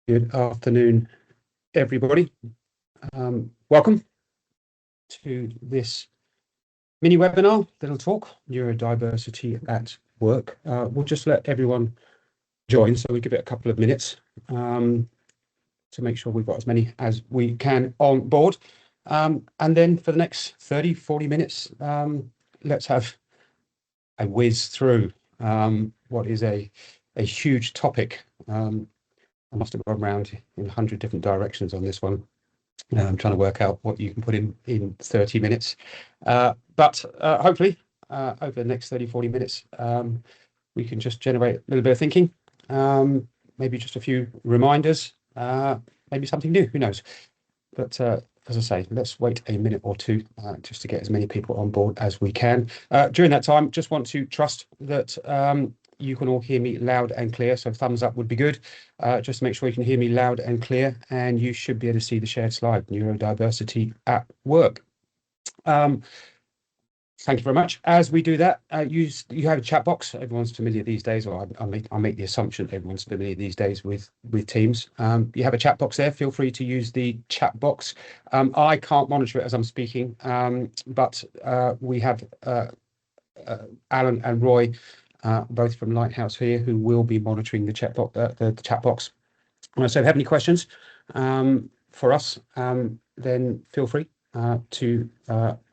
Good afternoon, everybody. Welcome to this mini webinar, little talk, Neurodiversity at Work. We'll just let everyone join, so we give it a couple of minutes to make sure we've got as many as we can on board. And then for the next 30, 40 minutes, let's have a whiz through what is a huge topic. I must have gone around in 100 different directions on this one. I'm trying to work out what you can put in 30 minutes. But hopefully, over the next 30, 40 minutes, we can just generate a little bit of thinking, maybe just a few reminders, maybe something new, who knows. But as I say, let's wait a minute or two just to get as many people on board as we can. During that time, just want to trust that you can all hear me loud and clear, so thumbs up would be good. Just to make sure you can hear me loud and clear, and you should be able to see the shared slide, Neurodiversity at Work. Thank you very much. As we do that, you have a chat box. Everyone's familiar these days, or I make the assumption everyone's familiar these days with Teams. You have a chat box there. Feel free to use the chat box. I can't monitor it as I'm speaking, but we have Alan and Roy, both from Lighthouse here, who will be monitoring the chat box. So if you have any questions for us, then feel free to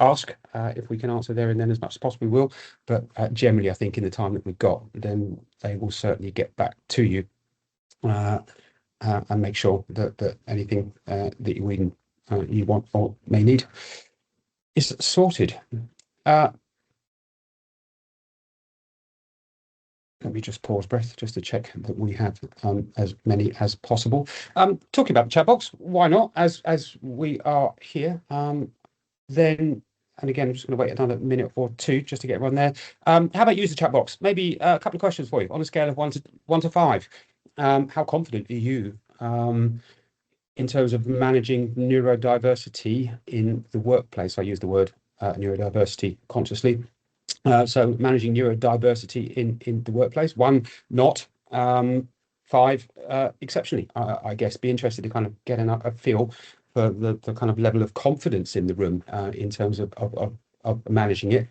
ask. If we can answer there and then as much as possible, we will. But generally, I think in the time that we've got, then they will certainly get back to you and make sure that anything that you want or may need is sorted. Let me just pause breath just to check that we have as many as possible. Talking about the chat box, why not? As we are here, then, and again, I'm just going to wait another minute or two just to get everyone there. How about use the chat box? Maybe a couple of questions for you on a scale of 1 to 5. How confident are you in terms of managing neurodiversity in the workplace? I use the word neurodiversity consciously. So managing neurodiversity in the workplace. 1, not. 5, exceptionally. I guess be interested to kind of get a feel for the kind of level of confidence in the room in terms of managing it.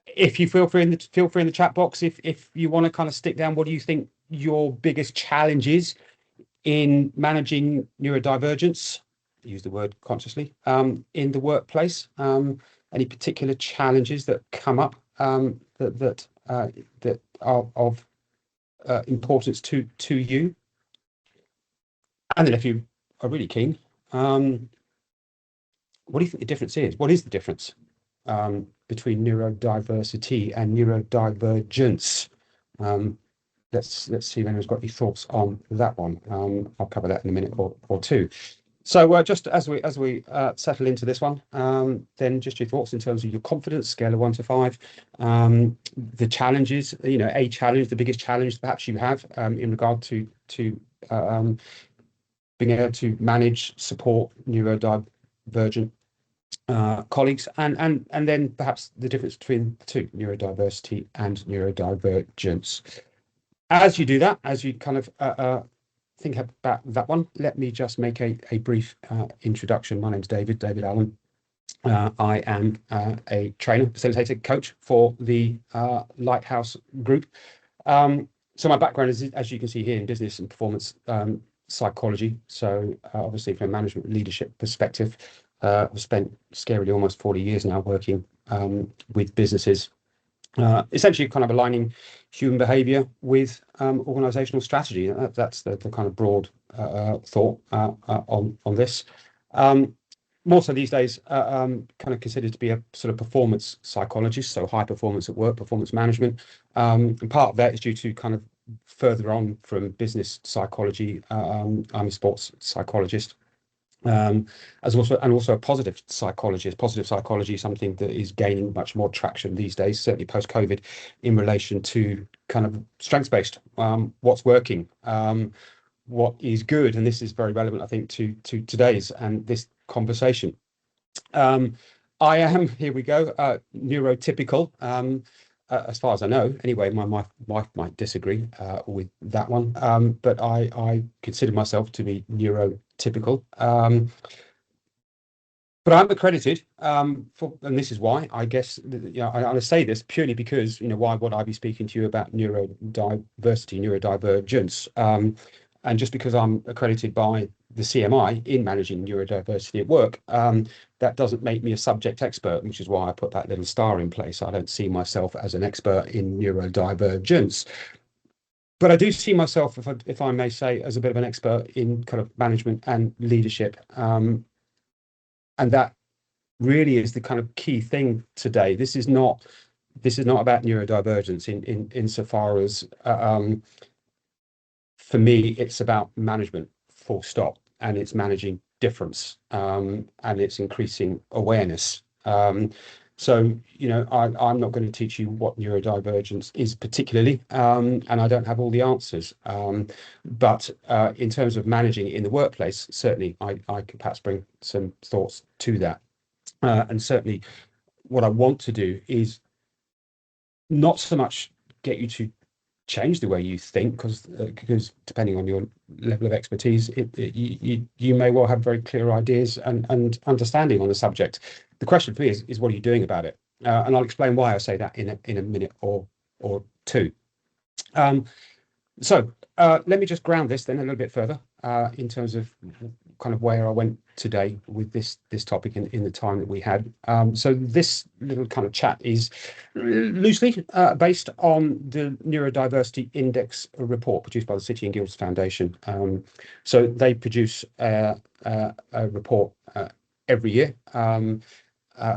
If you feel free in the chat box, if you want to kind of stick down, what do you think your biggest challenge is in managing neurodivergence? Use the word consciously in the workplace. Any particular challenges that come up that are of importance to you? And then if you are really keen, what do you think the difference is? What is the difference between neurodiversity and neurodivergence? Let's see if anyone's got any thoughts on that one. I'll cover that in a minute or two. So just as we settle into this one, then just your thoughts in terms of your confidence, scale of 1 to 5, the challenges, a challenge, the biggest challenge perhaps you have in regard to being able to manage, support neurodivergent colleagues, and then perhaps the difference between the two, neurodiversity and neurodivergence. As you do that, as you kind of think about that one, let me just make a brief introduction. My name's David Allen. I am a trainer, facilitator, coach for the Lighthouse Group. So my background is, as you can see here, in business and performance psychology. So obviously from a management leadership perspective, I've spent scarily almost 40 years now working with businesses, essentially kind of aligning human behaviour with organisational strategy. That's the kind of broad thought on this. More so these days, kind of considered to be a sort of performance psychologist, so high performance at work, performance management. And part of that is due to kind of further on from business psychology. I'm a sports psychologist. As also a positive psychologist. Positive psychology is something that is gaining much more traction these days, certainly post-COVID, in relation to kind of strengths-based, what's working, what is good, and this is very relevant, I think, to today's and this conversation. I am, here we go, neurotypical. as far as I know. Anyway, my wife might disagree with that one, but I consider myself to be neurotypical. But I'm accredited and this is why, I guess, I say this purely because, why would I be speaking to you about neurodiversity, neurodivergence? And just because I'm accredited by the CMI in managing neurodiversity at work, that doesn't make me a subject expert, which is why I put that little star in place. I don't see myself as an expert in neurodivergence. But I do see myself, if I may say, as a bit of an expert in kind of management and leadership. And that really is the kind of key thing today. This is not about neurodivergence insofar as for me, it's about management, full stop, and it's managing difference, and it's increasing awareness. So, I'm not going to teach you what neurodivergence is particularly, and I don't have all the answers. But in terms of managing it in the workplace, certainly I could perhaps bring some thoughts to that. And certainly what I want to do is not so much get you to change the way you think, because depending on your level of expertise, you may well have very clear ideas and understanding on the subject. The question for me is what are you doing about it? And I'll explain why I say that in a minute or two. So let me just ground this then a little bit further in terms of kind of where I went today with this topic in the time that we had. So this little kind of chat is loosely based on the Neurodiversity Index report produced by the City and Guilds Foundation. So they produce a report every year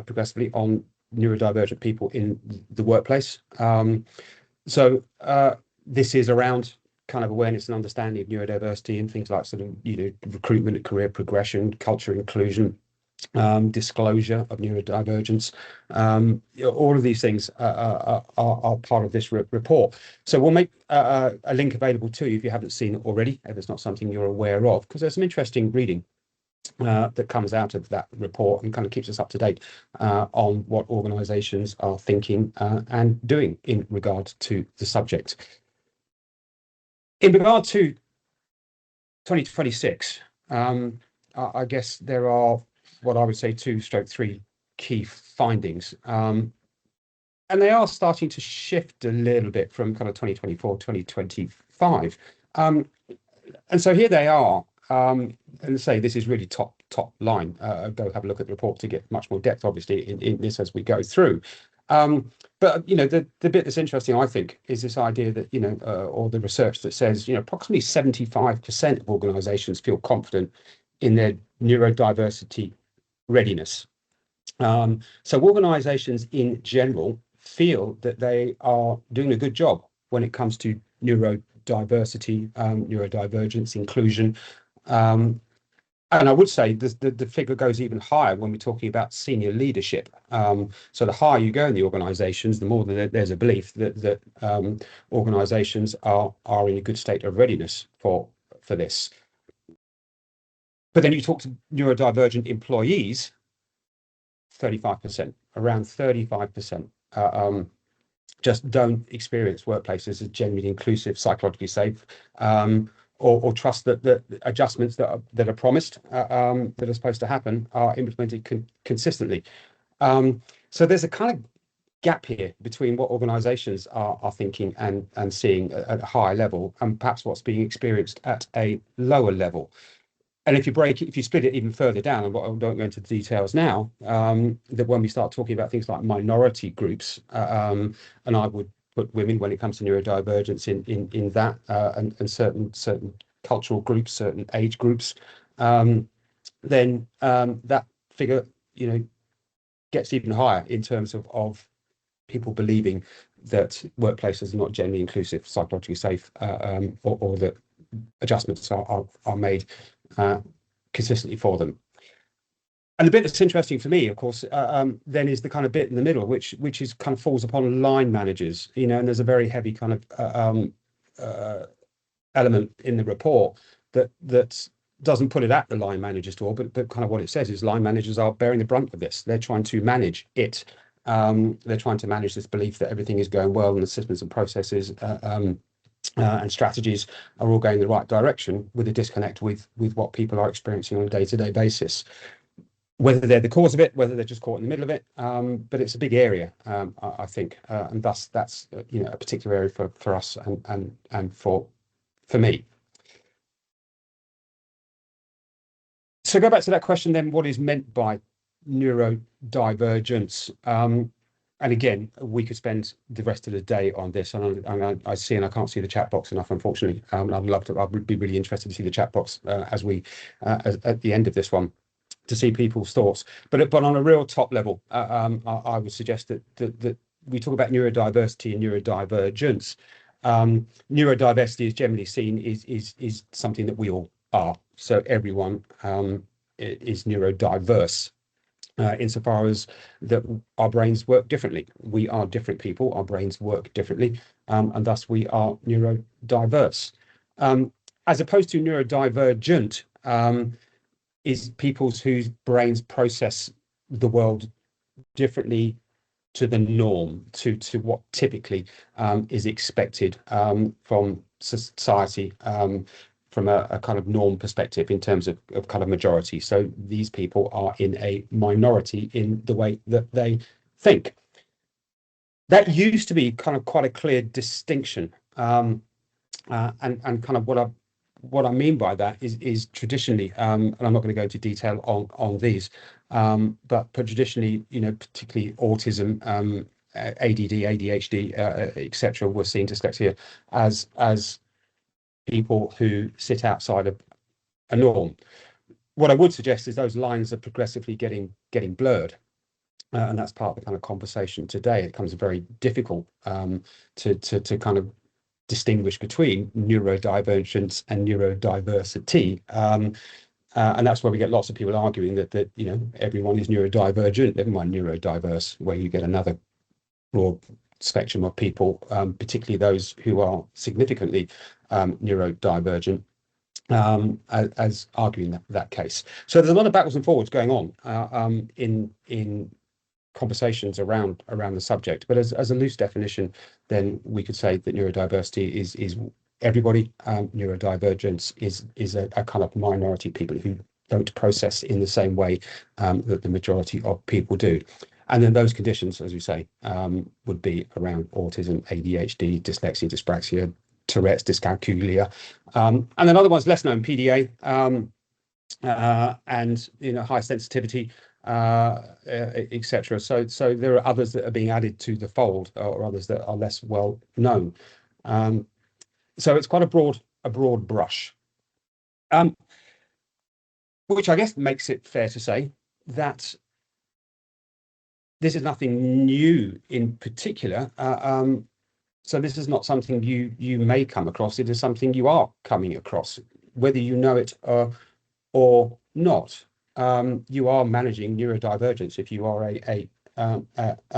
progressively on neurodivergent people in the workplace. So this is around kind of awareness and understanding of neurodiversity and things like sort of recruitment, career progression, culture inclusion, disclosure of neurodivergence. All of these things are part of this report. So we'll make a link available to you if you haven't seen it already, if it's not something you're aware of, because there's some interesting reading that comes out of that report and kind of keeps us up to date on what organisations are thinking and doing in regard to the subject. In regard to 2026, I guess there are what I would say 2/3 key findings. And they are starting to shift a little bit from kind of 2024, 2025. And so here they are. And say this is really top line. Go have a look at the report to get much more depth, obviously, in this as we go through. But the bit that's interesting, I think, is this idea that or the research that says approximately 75% of organisations feel confident in their neurodiversity readiness. So organisations in general feel that they are doing a good job when it comes to neurodiversity, neurodivergence, inclusion. And I would say the figure goes even higher when we're talking about senior leadership. So the higher you go in the organisations, the more that there's a belief that organisations are in a good state of readiness for this. But then you talk to neurodivergent employees, 35%, around 35%. Just don't experience workplaces as genuinely inclusive, psychologically safe, or trust that the adjustments that are promised, that are supposed to happen, are implemented consistently. So there's a kind of gap here between what organisations are thinking and seeing at a higher level, and perhaps what's being experienced at a lower level. And if you split it even further down, and I don't go into the details now, that when we start talking about things like minority groups, and I would put women when it comes to neurodivergence in that, and certain cultural groups, certain age groups, then that figure gets even higher in terms of people believing that workplaces are not generally inclusive, psychologically safe, or that adjustments are made consistently for them. And the bit that's interesting for me, of course, then is the kind of bit in the middle, which is kind of falls upon line managers, and there's a very heavy kind of element in the report that doesn't put it at the line managers door, but kind of what it says is line managers are bearing the brunt of this. They're trying to manage it. They're trying to manage this belief that everything is going well and the systems and processes and strategies are all going in the right direction, with a disconnect with what people are experiencing on a day-to-day basis. Whether they're the cause of it, whether they're just caught in the middle of it, but it's a big area, I think, and thus that's a particular area for us and for me. So go back to that question then: what is meant by neurodivergence? And again, we could spend the rest of the day on this. And I see, and I can't see the chat box enough, unfortunately. I would be really interested to see the chat box as at the end of this one, to see people's thoughts. But on a real top level, I would suggest that we talk about neurodiversity and neurodivergence. Neurodiversity is generally seen is something that we all are. So everyone is neurodiverse. Insofar as that our brains work differently. We are different people, our brains work differently, and thus we are neurodiverse. As opposed to neurodivergent, is people whose brains process the world differently to the norm, to what typically is expected from society, from a kind of norm perspective in terms of kind of majority. So these people are in a minority in the way that they think. That used to be kind of quite a clear distinction, and kind of what I mean by that is traditionally, and I'm not going to go into detail on these, but traditionally, particularly autism, ADD, ADHD, etc., were seen, dyslexia, as people who sit outside of a norm. What I would suggest is those lines are progressively getting blurred, and that's part of the kind of conversation today. It becomes very difficult to kind of distinguish between neurodivergence and neurodiversity, and that's where we get lots of people arguing that everyone is neurodivergent, never mind neurodiverse, where you get another broad spectrum of people, particularly those who are significantly neurodivergent, as arguing that case. So there's a lot of backwards and forwards going on in conversations around the subject. But as a loose definition, then we could say that neurodiversity is everybody. Neurodivergence is a kind of minority, people who don't process in the same way that the majority of people do. And then those conditions, as we say, would be around autism, ADHD, dyslexia, dyspraxia, Tourette's, dyscalculia, and then other ones less known, PDA, and high sensitivity, etc. So there are others that are being added to the fold, or others that are less well known. So it's quite a broad brush, which I guess makes it fair to say that this is nothing new in particular. So this is not something you may come across. It is something you are coming across, whether you know it or not. You are managing neurodivergence if you are a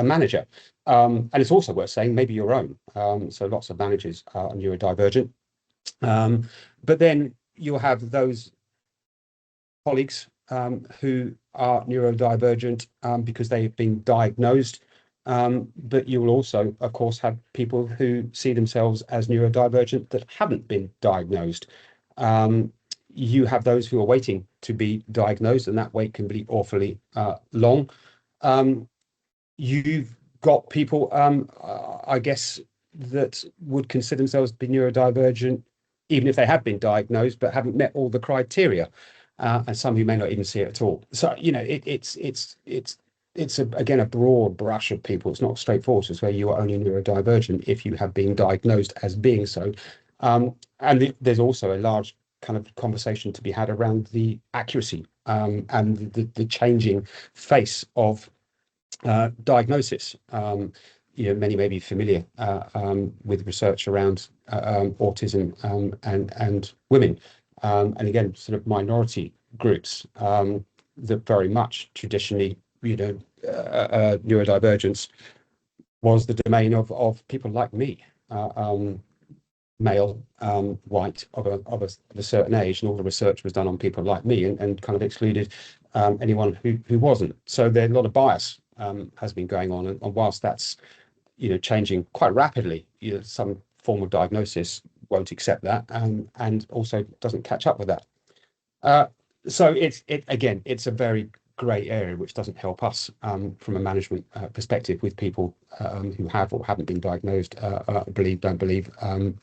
manager, and it's also worth saying maybe your own. So lots of managers are neurodivergent, but then you'll have those colleagues who are neurodivergent because they've been diagnosed, but you will also, of course, have people who see themselves as neurodivergent that haven't been diagnosed. You have those who are waiting to be diagnosed, and that wait can be awfully long. You've got people, I guess, that would consider themselves to be neurodivergent, even if they have been diagnosed, but haven't met all the criteria, and some who may not even see it at all. So, it's again a broad brush of people. It's not straightforward. It's where you are only neurodivergent if you have been diagnosed as being so. And there's also a large kind of conversation to be had around the accuracy and the changing face of diagnosis. Many may be familiar with research around autism and women, and again, sort of minority groups that very much traditionally, neurodivergence was the domain of people like me, male, white, of a certain age, and all the research was done on people like me, and kind of excluded anyone who wasn't. So there's a lot of bias has been going on, and whilst that's changing quite rapidly, some form of diagnosis won't accept that, and also doesn't catch up with that. So it's a very grey area, which doesn't help us from a management perspective with people who have or haven't been diagnosed, don't believe that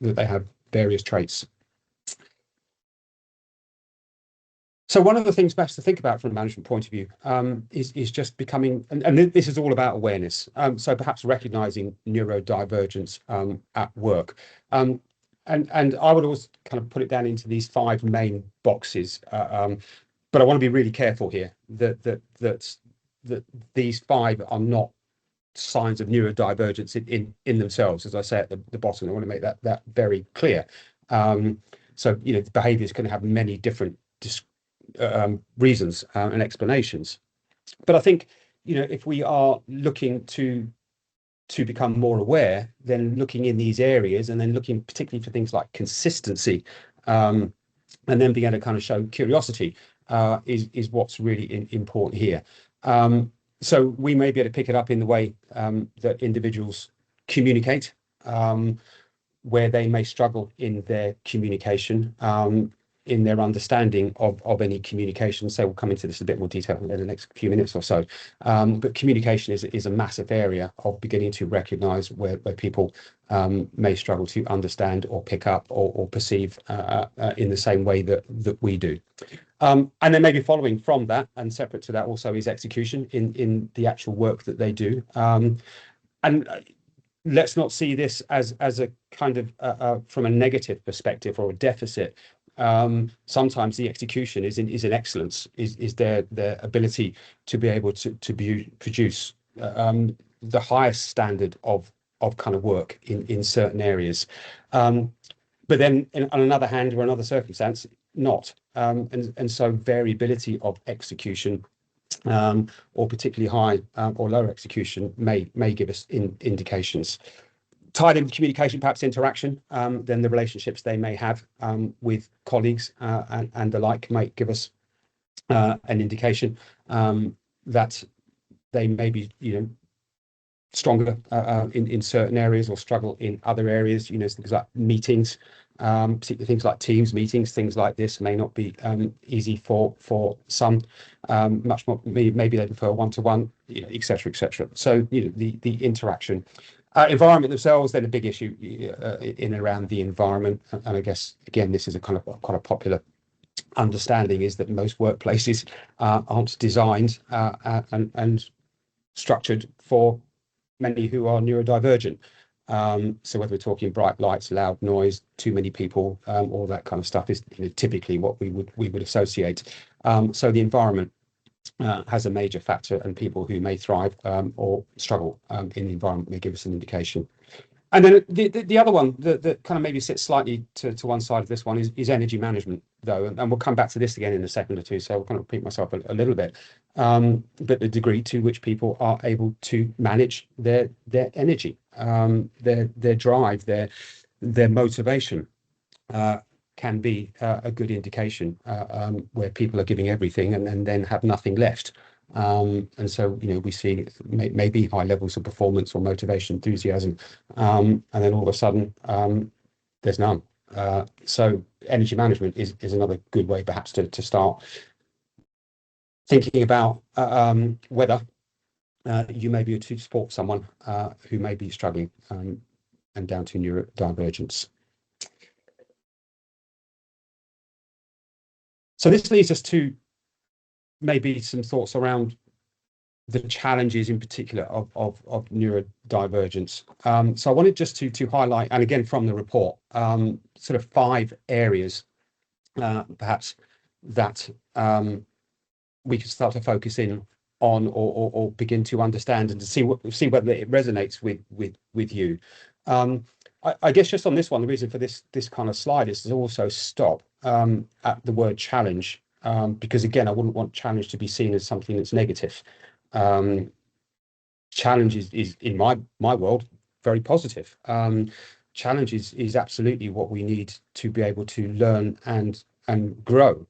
they have various traits. So one of the things best to think about from a management point of view is just becoming, and this is all about awareness. So perhaps recognizing neurodivergence at work. And I would always kind of put it down into these 5 main boxes. But I want to be really careful here that these 5 are not signs of neurodivergence in themselves. As I say at the bottom, I want to make that very clear. So the behaviours can have many different reasons and explanations, but I think if we are looking to become more aware, then looking in these areas, and then looking particularly for things like consistency, and then being able to kind of show curiosity is what's really important here. So we may be able to pick it up in the way that individuals communicate, where they may struggle in their communication, in their understanding of any communication. So we'll come into this in a bit more detail in the next few minutes or so. But communication is a massive area of beginning to recognise where people may struggle to understand or pick up or perceive in the same way that we do. And then maybe following from that, and separate to that also, is execution in the actual work that they do. And let's not see this as a kind of from a negative perspective or a deficit. Sometimes the execution is in excellence, is their ability to be able to produce the highest standard of kind of work in certain areas. But then on another hand, or another circumstance, not. And so variability of execution, or particularly high or low execution, may give us indications. Tied into communication, perhaps interaction, then the relationships they may have with colleagues and the like might give us an indication that they may be, stronger in certain areas or struggle in other areas. Things like meetings, particularly things like Teams meetings, things like this may not be easy for some. Much more, maybe they prefer one-to-one, etc., etc. So the interaction. Environment themselves, then a big issue in and around the environment, and I guess again this is a kind of quite a popular understanding, is that most workplaces aren't designed and structured for many who are neurodivergent. So whether we're talking bright lights, loud noise, too many people, all that kind of stuff is typically what we would associate. So the environment has a major factor, and people who may thrive or struggle in the environment may give us an indication. And then the other one that kind of maybe sits slightly to one side of this one is energy management, though, and we'll come back to this again in a second or two, so I'll kind of repeat myself a little bit. But the degree to which people are able to manage their energy, their drive, their motivation, can be a good indication where people are giving everything and then have nothing left. And so we see maybe high levels of performance or motivation, enthusiasm, and then all of a sudden there's none. So energy management is another good way perhaps to start thinking about whether you may be able to support someone who may be struggling and down to neurodivergence. So this leads us to maybe some thoughts around the challenges in particular of neurodivergence. So I wanted just to highlight, and again from the report, sort of 5 areas perhaps that we can start to focus in on or begin to understand, and to see whether it resonates with you. I guess just on this one, the reason for this kind of slide is to also stop at the word challenge, because again, I wouldn't want challenge to be seen as something that's negative. Challenge is in my world very positive. Challenge is absolutely what we need to be able to learn and grow.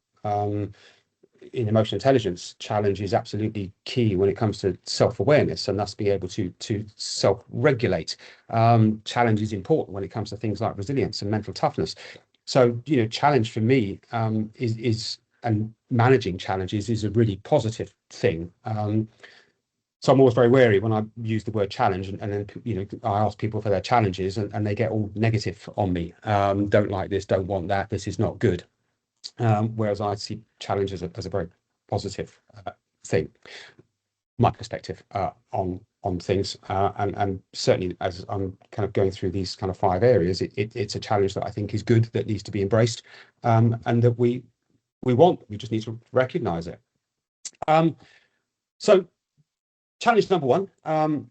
in emotional intelligence, challenge is absolutely key when it comes to self-awareness, and thus be able to self-regulate. Challenge is important when it comes to things like resilience and mental toughness. So, challenge for me is and managing challenges is a really positive thing. So I'm always very wary when I use the word challenge, and then I ask people for their challenges, and they get all negative on me. Don't like this, don't want that, this is not good. Whereas I see challenge as a very positive thing, my perspective on things, and certainly as I'm kind of going through these kind of 5 areas, it's a challenge that I think is good, that needs to be embraced, and that we just need to recognize it. So challenge number 1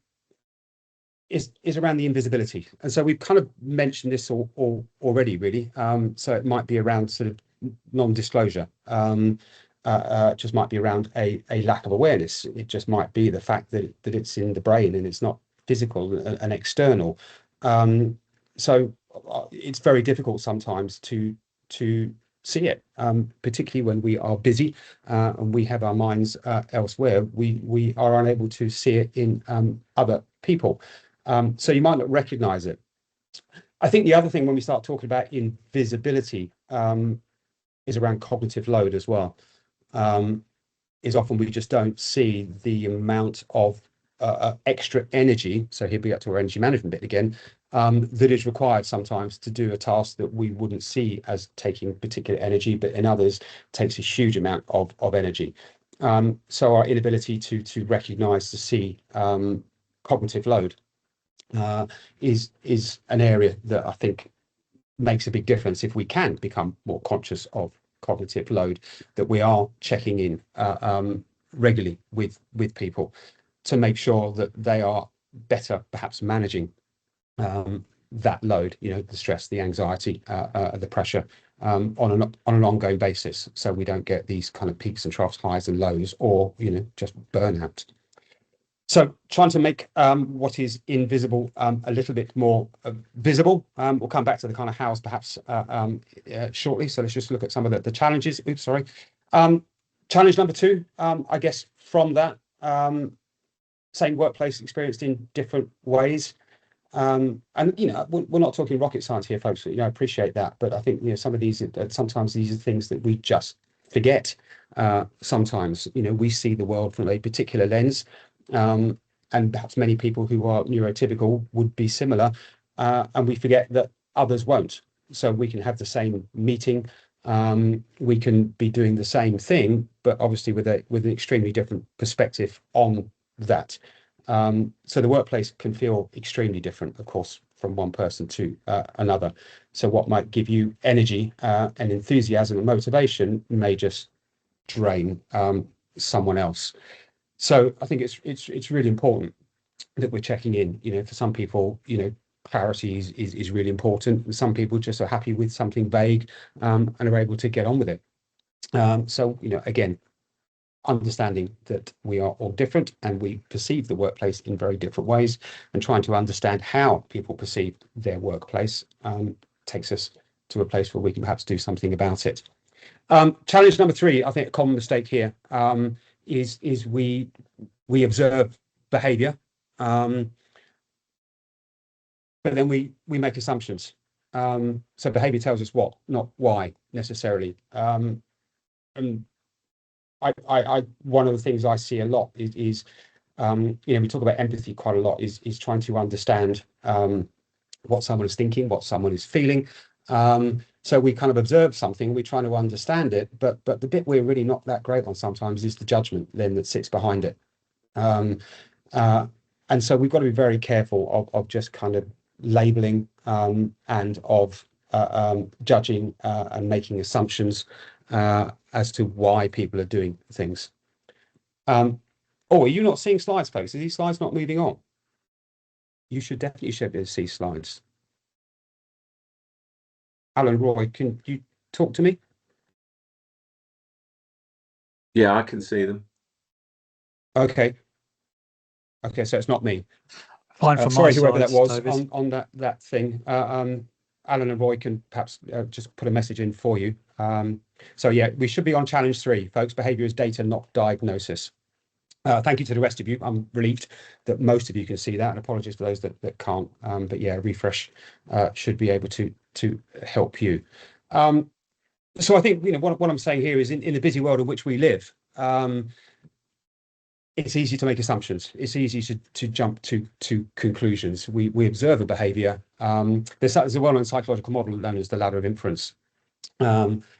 is around the invisibility, and so we've kind of mentioned this already, really. So it might be around sort of non-disclosure. Just might be around a lack of awareness. It just might be the fact that it's in the brain and it's not physical and external. So it's very difficult sometimes to see it, particularly when we are busy and we have our minds elsewhere. We are unable to see it in other people. So you might not recognize it. I think the other thing when we start talking about invisibility is around cognitive load as well. Is often we just don't see the amount of extra energy. So here we get to our energy management bit again, that is required sometimes to do a task that we wouldn't see as taking particular energy, but in others takes a huge amount of energy. So our inability to recognize, to see cognitive load is an area that I think makes a big difference if we can become more conscious of cognitive load, that we are checking in regularly with people to make sure that they are better perhaps managing that load, the stress, the anxiety, the pressure on an ongoing basis, so we don't get these kind of peaks and troughs, highs and lows, or just burnout. So trying to make what is invisible a little bit more visible. We'll come back to the kind of hows perhaps shortly. So let's just look at some of the challenges. Oops, sorry. Challenge number 2, I guess from that, same workplace experienced in different ways. And we're not talking rocket science here, folks. I appreciate that, but I think some of these sometimes these are things that we just forget. Sometimes we see the world from a particular lens. And perhaps many people who are neurotypical would be similar, and we forget that others won't. So we can have the same meeting, we can be doing the same thing, but obviously with an extremely different perspective on that. So the workplace can feel extremely different, of course, from one person to another. So what might give you energy and enthusiasm and motivation may just drain someone else. So I think it's really important that we're checking in. For some people, clarity is really important, and some people just are happy with something vague and are able to get on with it. So again, understanding that we are all different and we perceive the workplace in very different ways, and trying to understand how people perceive their workplace takes us to a place where we can perhaps do something about it. Challenge number 3, I think a common mistake here is we observe behavior, but then we make assumptions. So behavior tells us what, not why necessarily. And I one of the things I see a lot is we talk about empathy quite a lot, is trying to understand what someone is thinking, what someone is feeling. So we kind of observe something, we're trying to understand it, but the bit we're really not that great on sometimes is the judgment then that sits behind it. And so we've got to be very careful of just kind of labeling and of judging and making assumptions as to why people are doing things. Are you not seeing slides, folks? Are these slides not moving on? You should definitely be able to see slides. Alan, Roy, can you talk to me? Yeah, I can see them. Okay, so it's not me. Fine from sorry, my whoever side, that was David. on that thing. Alan and Roy can perhaps just put a message in for you. So yeah, we should be on challenge 3, folks. Behaviour is data, not diagnosis. Thank you to the rest of you. I'm relieved that most of you can see that, and apologies for those that can't. But yeah, refresh should be able to help you. So I think, what I'm saying here is in the busy world in which we live, it's easy to make assumptions. It's easy to jump to conclusions. We observe a behaviour. There's a well-known psychological model known as the ladder of inference,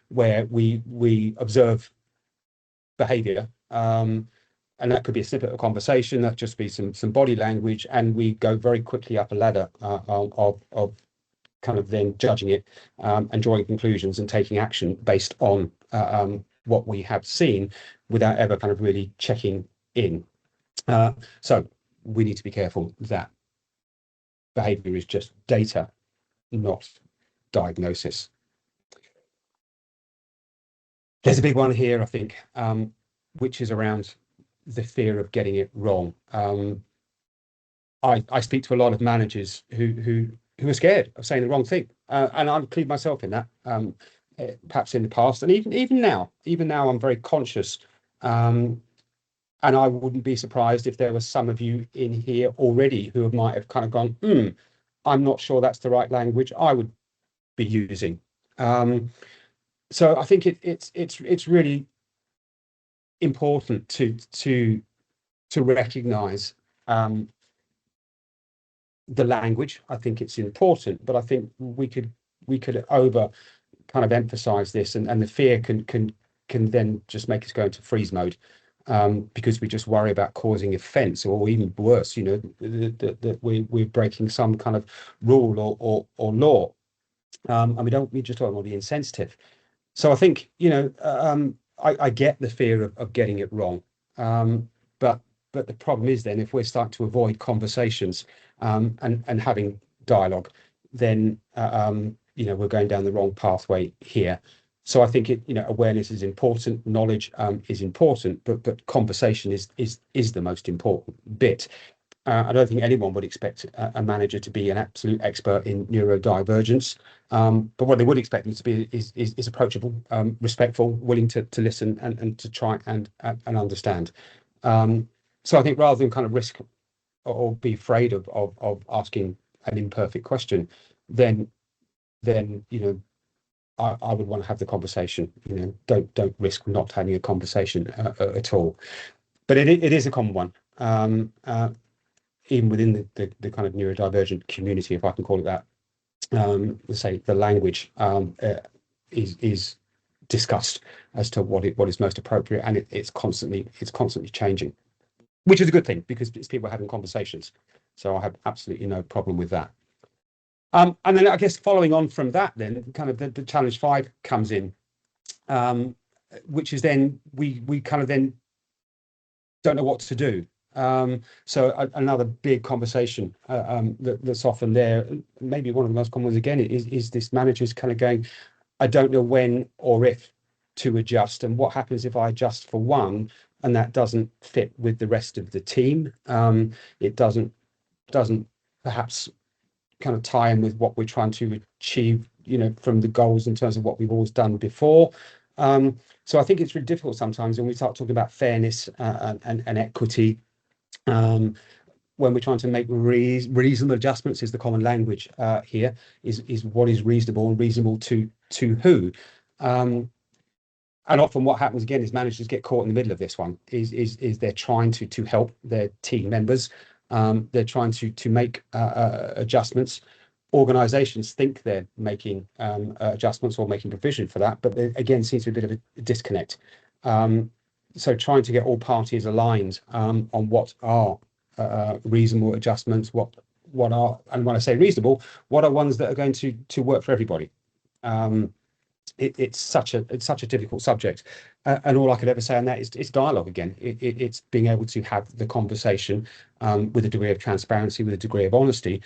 where we observe behaviour, and that could be a snippet of conversation, that just be some body language, and we go very quickly up a ladder of kind of then judging it, and drawing conclusions and taking action based on what we have seen without ever kind of really checking in. So we need to be careful that behaviour is just data, not diagnosis. There's a big one here, I think, which is around the fear of getting it wrong. I speak to a lot of managers who are scared of saying the wrong thing, and I include myself in that. Perhaps in the past, and even now, I'm very conscious. And I wouldn't be surprised if there were some of you in here already who might have kind of gone, I'm not sure that's the right language I would be using. So I think it's really important to recognise the language. I think it's important, but I think we could over kind of emphasise this, and the fear can then just make us go into freeze mode. Because we just worry about causing offence, or even worse, that we're breaking some kind of rule or law, and we just don't want to be insensitive. So I think I get the fear of getting it wrong, but the problem is then if we're starting to avoid conversations and having dialogue, then we're going down the wrong pathway here. So I think awareness is important, knowledge is important, but conversation is the most important bit. I don't think anyone would expect a manager to be an absolute expert in neurodivergence, but what they would expect them to be is approachable, respectful, willing to listen and to try and understand. So I think rather than kind of risk or be afraid of asking an imperfect question, then I would want to have the conversation. Don't risk not having a conversation at all. But it is a common one, even within the kind of neurodivergent community, if I can call it that. Let's say the language is discussed as to what is most appropriate, and it's constantly changing, which is a good thing because it's people having conversations. So I have absolutely no problem with that. And then I guess following on from that, then kind of the challenge 5 comes in, which is then we kind of then don't know what to do. So another big conversation that's often there, maybe one of the most common ones again, is this manager's kind of going, I don't know when or if to adjust, and what happens if I adjust for one and that doesn't fit with the rest of the team. It doesn't perhaps kind of tie in with what we're trying to achieve, from the goals in terms of what we've always done before. So I think it's really difficult sometimes when we start talking about fairness and equity. When we're trying to make reasonable adjustments, is the common language here, is what is reasonable, and reasonable to who. And often what happens again is managers get caught in the middle of this one, is they're trying to help their team members. They're trying to make adjustments. Organizations think they're making adjustments or making provision for that, but there again seems to be a bit of a disconnect. So trying to get all parties aligned on what are reasonable adjustments, what are, and when I say reasonable, what are ones that are going to work for everybody. It's such a difficult subject, and all I could ever say on that is it's dialogue again. It's being able to have the conversation with a degree of transparency, with a degree of honesty,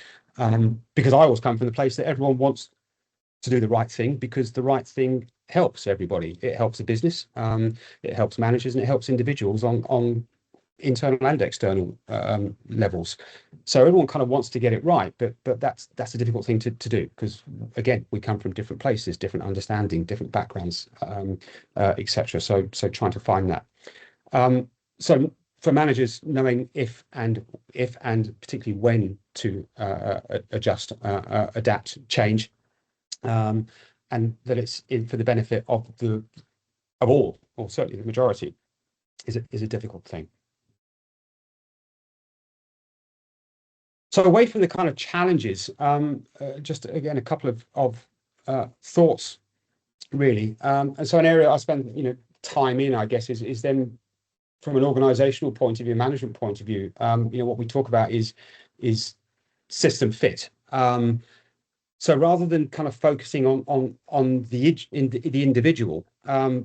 because I always come from the place that everyone wants to do the right thing, because the right thing helps everybody. It helps the business, it helps managers, and it helps individuals on internal and external levels. So everyone kind of wants to get it right, but that's a difficult thing to do, because again, we come from different places, different understanding, different backgrounds, etc. So trying to find that. So for managers, knowing if and particularly when to adjust, adapt, change, and that it's for the benefit of all, or certainly the majority, is a difficult thing. So away from the kind of challenges, just again a couple of thoughts really. And so an area I spend time in, I guess, is then from an organizational point of view, management point of view. What we talk about is system fit. So rather than kind of focusing on the individual,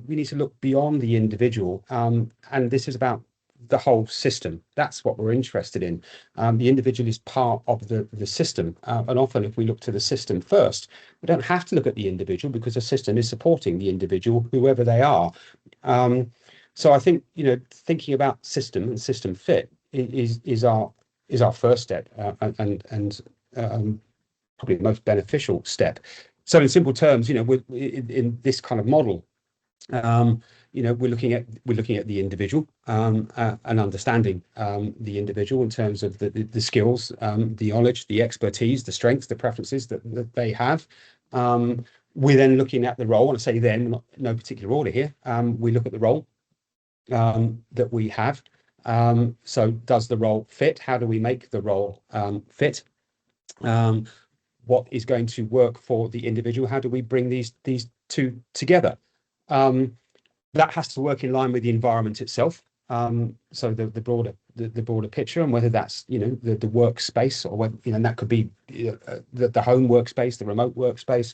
we need to look beyond the individual, and this is about the whole system. That's what we're interested in. The individual is part of the system, and often if we look to the system first, we don't have to look at the individual, because the system is supporting the individual, whoever they are. So I think thinking about system and system fit is our first step, and probably the most beneficial step. So in simple terms, in this kind of model, we're looking at the individual, and understanding the individual in terms of the skills, the knowledge, the expertise, the strengths, the preferences that they have. We're then looking at the role, and I say then, no particular order here. We look at the role that we have. So does the role fit? How do we make the role fit? What is going to work for the individual? How do we bring these two together? That has to work in line with the environment itself. So the broader picture, and whether that's the workspace, or whether and that could be the home workspace, the remote workspace,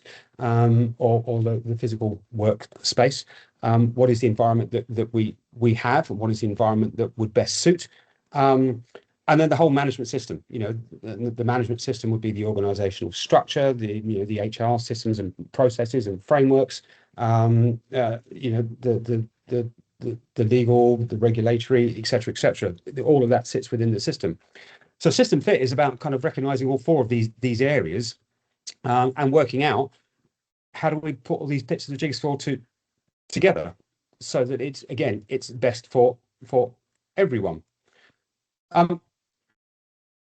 or the physical workspace. What is the environment that we have, and what is the environment that would best suit? And then the whole management system. The management system would be the organizational structure, the HR systems and processes and frameworks, the legal, the regulatory, etc. All of that sits within the system. So system fit is about kind of recognizing all four of these areas, and working out how do we put all these bits of the jigsaw together, so that it's best for everyone.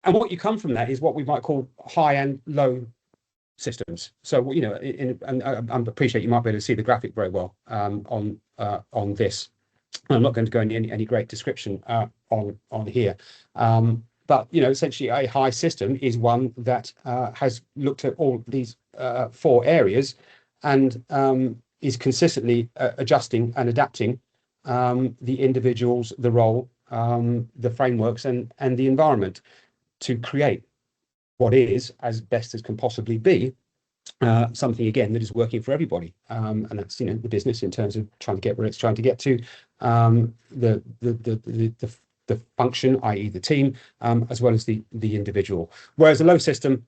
And what you come from that is what we might call high and low systems. So and I appreciate you might be able to see the graphic very well on this. I'm not going to go into any great description on here, but essentially a high system is one that has looked at all these four areas, and is consistently adjusting and adapting the individuals, the role, the frameworks, and the environment, to create what is, as best as can possibly be, something again that is working for everybody, and that's the business in terms of trying to get where it's trying to get to, the function, i.e. the team, as well as the individual. Whereas a low system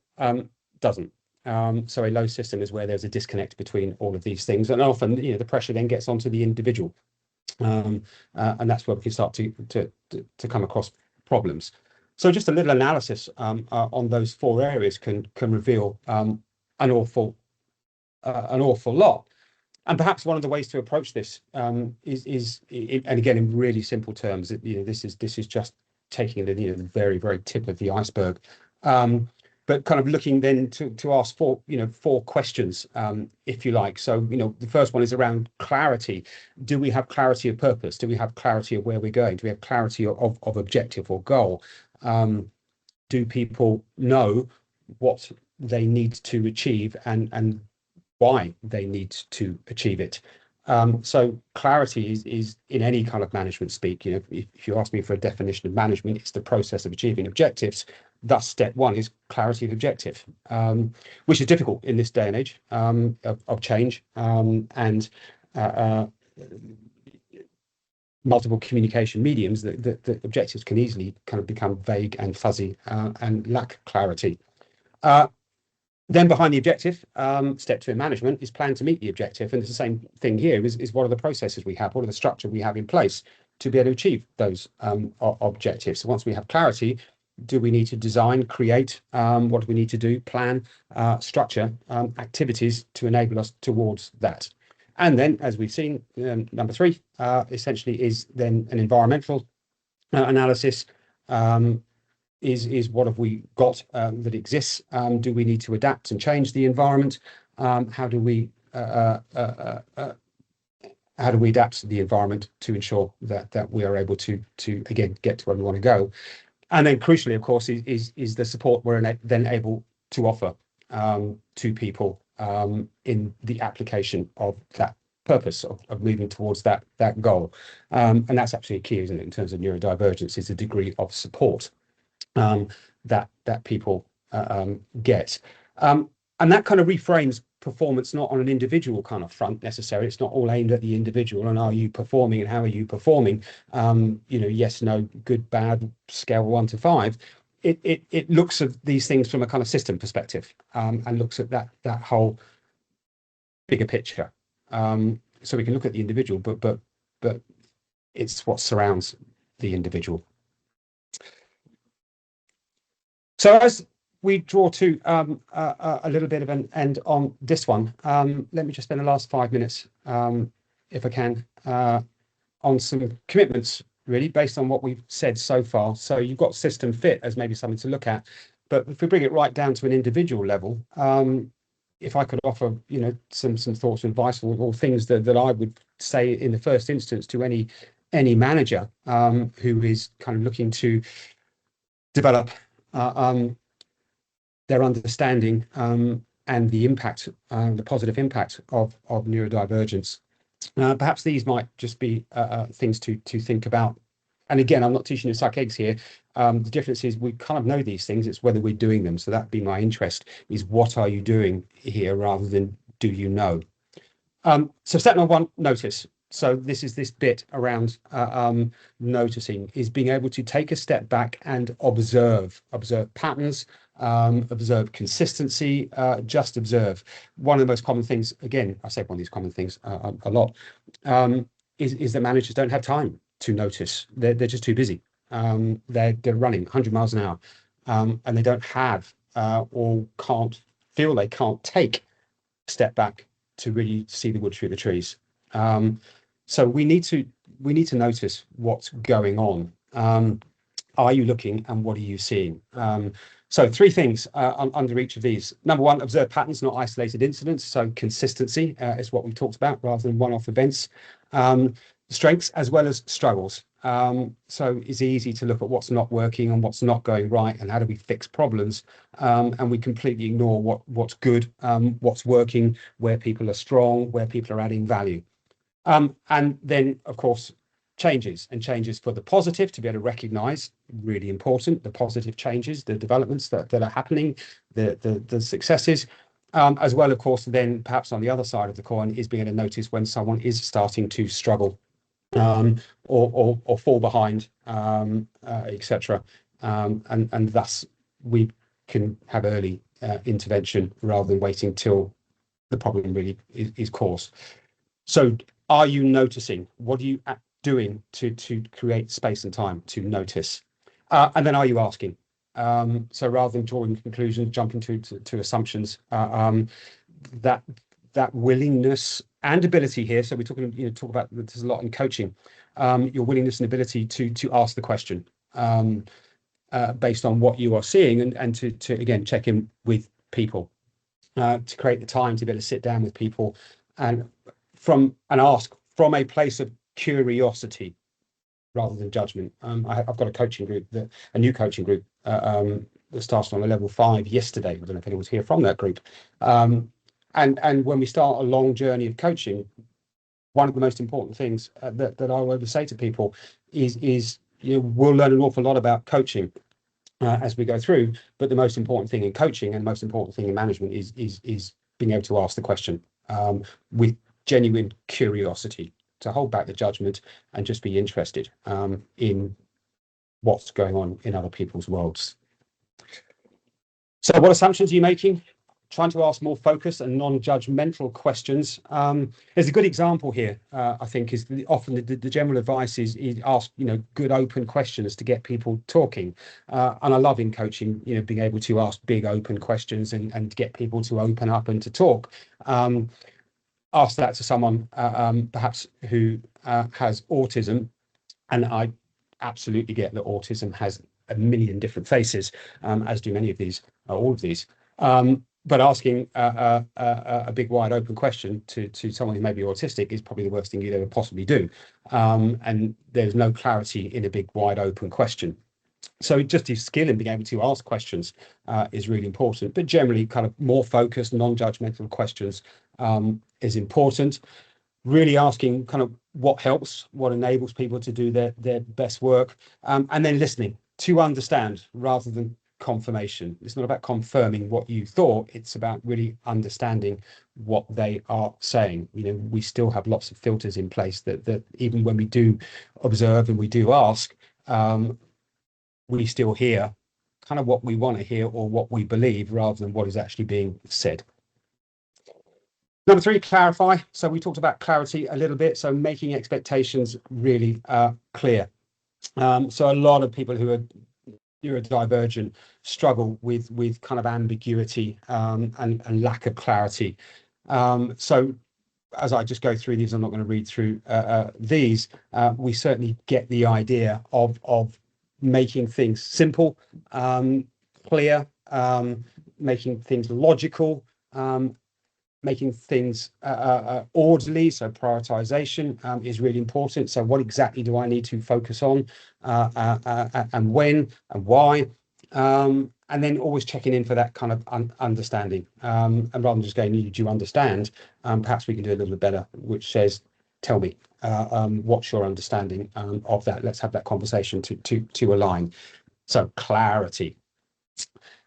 doesn't. So a low system is where there's a disconnect between all of these things, and often the pressure then gets onto the individual, and that's where we can start to come across problems. So just a little analysis on those four areas can reveal an awful lot. And perhaps one of the ways to approach this is and again in really simple terms, this is just taking the very, very tip of the iceberg, but kind of looking then to ask four questions, if you like. So the first one is around clarity. Do we have clarity of purpose? Do we have clarity of where we're going? Do we have clarity of objective or goal? Do people know what they need to achieve and why they need to achieve it? So clarity is in any kind of management speak. If you ask me for a definition of management, it's the process of achieving objectives. Thus, step one is clarity of objective, which is difficult in this day and age of change, and multiple communication mediums. The objectives can easily kind of become vague and fuzzy, and lack clarity. Then behind the objective, step two in management is plan to meet the objective. And it's the same thing here, is what are the processes we have? What are the structure we have in place to be able to achieve those objectives. So once we have clarity, do we need to design, create, what do we need to do, plan, structure activities to enable us towards that? And then, as we've seen, number 3 essentially is then an environmental analysis. Is what have we got that exists? Do we need to adapt and change the environment? How do we adapt the environment to ensure that we are able to again get to where we want to go? And then crucially, of course, is the support we're then able to offer to people in the application of that purpose of moving towards that goal. And that's absolutely key, isn't it, in terms of neurodivergence, is the degree of support that people get. And that kind of reframes performance not on an individual kind of front necessarily. It's not all aimed at the individual and are you performing and how are you performing, yes, no, good, bad, scale 1 to 5. It looks at these things from a kind of system perspective, and looks at that whole bigger picture. So we can look at the individual, but it's what surrounds the individual. So as we draw to a little bit of an end on this one, let me just spend the last 5 minutes, if I can, on some commitments, really, based on what we've said so far. So you've got system fit as maybe something to look at, but if we bring it right down to an individual level, if I could offer, some thoughts and advice or things that I would say in the first instance to any manager who is kind of looking to develop their understanding and the impact, the positive impact of neurodivergence. Perhaps these might just be things to think about. And again, I'm not teaching you to suck eggs here. The difference is we kind of know these things. It's whether we're doing them. So that'd be my interest, is what are you doing here rather than do you know? So step number 1, notice. So this is this bit around noticing, is being able to take a step back and observe patterns, observe consistency, just observe. One of the most common things, again, I say one of these common things a lot, is that managers don't have time to notice. They're just too busy. They're running 100 miles an hour, and they don't have or feel they can't take a step back to really see the wood through the trees. So we need to notice what's going on. Are you looking and what are you seeing? So 3 things under each of these. Number 1, observe patterns, not isolated incidents. So consistency is what we talked about rather than one-off events. Strengths as well as struggles. So it's easy to look at what's not working and what's not going right and how do we fix problems. And we completely ignore what's good, what's working, where people are strong, where people are adding value. And then, of course, changes for the positive, to be able to recognize, really important, the positive changes, the developments that are happening, the successes, as well, of course, then perhaps on the other side of the coin is being able to notice when someone is starting to struggle or fall behind, etc. And thus we can have early intervention rather than waiting till the problem really is caused. So are you noticing? What are you doing to create space and time to notice? And then are you asking? So rather than drawing conclusions, jumping to assumptions, that willingness and ability here. So we're talking, talk about, there's a lot in coaching, your willingness and ability to ask the question based on what you are seeing, and to again check in with people, to create the time to be able to sit down with people and ask from a place of curiosity rather than judgment. I've got a new coaching group that started on a level 5 yesterday. I don't know if anyone's here from that group. And when we start a long journey of coaching, one of the most important things that I will ever say to people is we'll learn an awful lot about coaching as we go through, but the most important thing in coaching and most important thing in management is being able to ask the question with genuine curiosity, to hold back the judgment and just be interested in what's going on in other people's worlds. So what assumptions are you making? trying to ask more focused and non-judgmental questions. There's a good example here, I think, is often the general advice is ask, good open questions to get people talking. And I love in coaching, being able to ask big open questions and get people to open up and to talk. Ask that to someone perhaps who has autism, and I absolutely get that autism has a million different faces, as do many of these, all of these. But asking a big, wide open question to someone who may be autistic is probably the worst thing you'd ever possibly do. And there's no clarity in a big, wide open question. So just his skill in being able to ask questions is really important, but generally kind of more focused, non-judgmental questions is important. Really asking kind of what helps, what enables people to do their best work, and then listening to understand rather than confirmation. It's not about confirming what you thought, it's about really understanding what they are saying. We still have lots of filters in place that even when we do observe and we do ask, we still hear kind of what we want to hear or what we believe rather than what is actually being said. Number 3, clarify. So we talked about clarity a little bit. So making expectations really clear. So a lot of people who are neurodivergent struggle with kind of ambiguity and lack of clarity. So as I just go through these, I'm not going to read through these. We certainly get the idea of making things simple, clear, making things logical, making things orderly. So prioritization is really important. So what exactly do I need to focus on, and when and why? And then always checking in for that kind of understanding. And rather than just going, do you understand? Perhaps we can do a little bit better, which says, tell me, what's your understanding of that? Let's have that conversation to align. So clarity.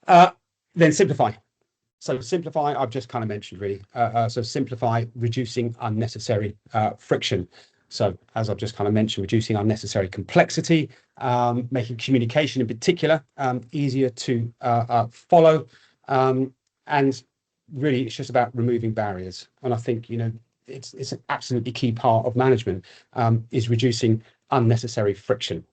Then simplify. So simplify, I've just kind of mentioned really. So simplify, reducing unnecessary friction. So as I've just kind of mentioned, reducing unnecessary complexity, making communication in particular easier to follow. And really, it's just about removing barriers. And I think, it's an absolutely key part of management, is reducing unnecessary friction.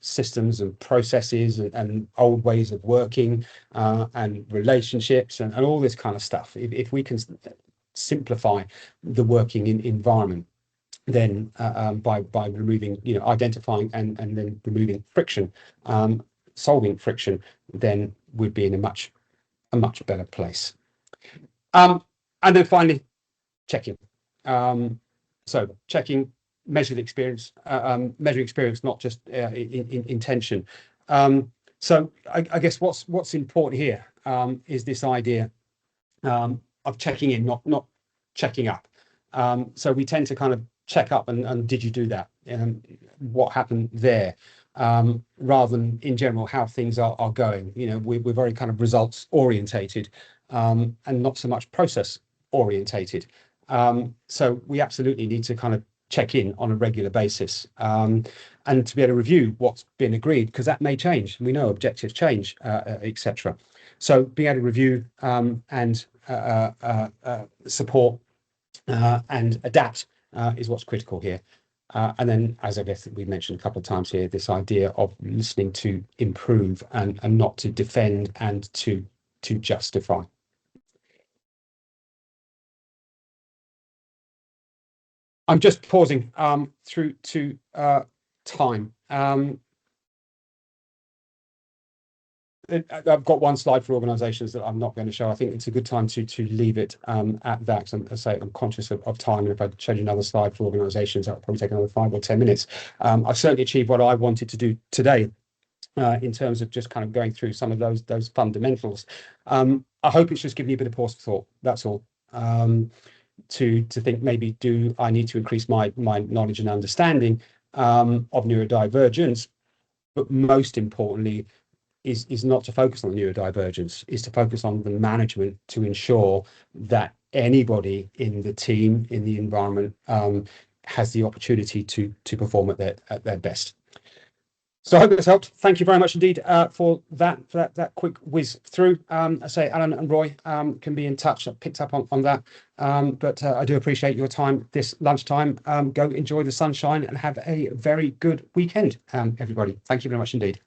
Systems and processes and old ways of working and relationships and all this kind of stuff. If we can simplify the working environment, then by removing, identifying and then removing friction, solving friction, then we'd be in a much better place. And then finally, checking. So checking. Measure the experience, measure experience, not just intention. So I guess what's important here is this idea of checking in, not checking up. So we tend to kind of check up and did you do that? What happened there? Rather than in general how things are going. We're very kind of results orientated and not so much process orientated. So we absolutely need to kind of check in on a regular basis and to be able to review what's been agreed, because that may change. We know objectives change, etc. So being able to review and support and adapt is what's critical here. And then, as I guess we've mentioned a couple of times here, this idea of listening to improve and not to defend and to justify. I'm just pausing through to time. I've got one slide for organisations that I'm not going to show. I think it's a good time to leave it at that. I'm conscious of time, and if I showed you another slide for organisations, that would probably take another 5 or 10 minutes. I've certainly achieved what I wanted to do today in terms of just kind of going through some of those fundamentals. I hope it's just given you a bit of pause for thought. That's all. To think, maybe do I need to increase my knowledge and understanding of neurodivergence, but most importantly is not to focus on neurodivergence, is to focus on the management to ensure that anybody in the team, in the environment, has the opportunity to perform at their best. So I hope this helped. Thank you very much indeed for that quick whiz through. I say Alan and Roy can be in touch. I picked up on that, but I do appreciate your time this lunchtime. Go enjoy the sunshine and have a very good weekend, everybody. Thank you very much indeed.